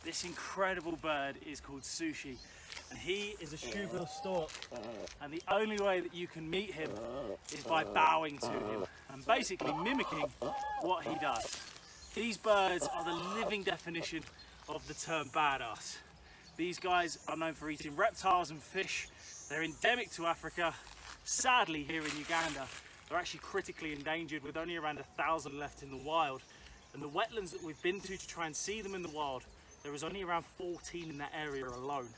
This incredible bird is called Sushi, and he is a Shoebill Stork, and the only way that you can meet him is by bowing to him and basically mimicking what he does. These birds are the living definition of the term badass. These guys are known for eating reptiles and fish. They're endemic to Africa. Sadly, here in Uganda, they're actually critically endangered with only around 1,000 left in the wild. And the wetlands that we've been to try and see them in the wild, there is only around 14 in that area alone.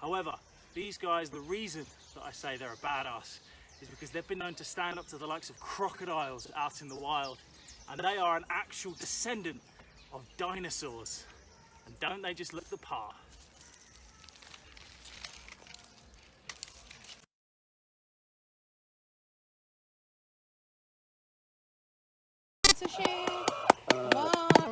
However, these guys, the reason that I say they're a badass is because they've been known to stand up to the likes of crocodiles out in the wild. And they are an actual descendant of dinosaurs. And don't they just look the part? Sushi! Come on!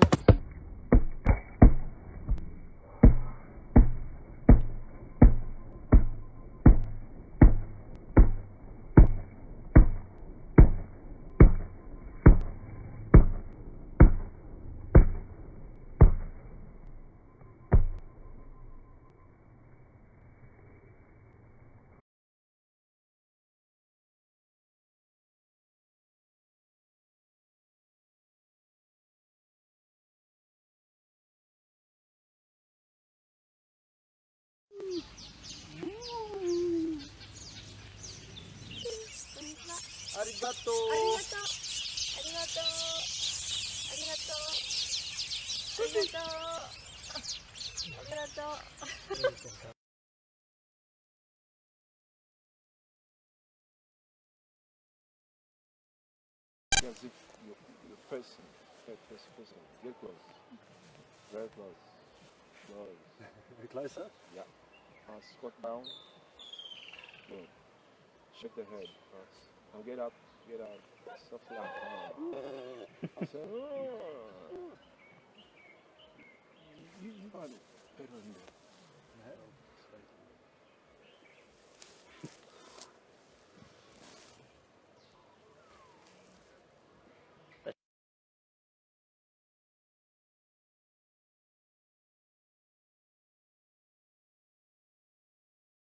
Arigato! Arigato! Arigato! Arigato! Arigato! Arigato! As if you're facing, get close, very close, Closer? yeah. Squat down, good. Shake the head first. Now get up, softly up. I said, you got it, better than that.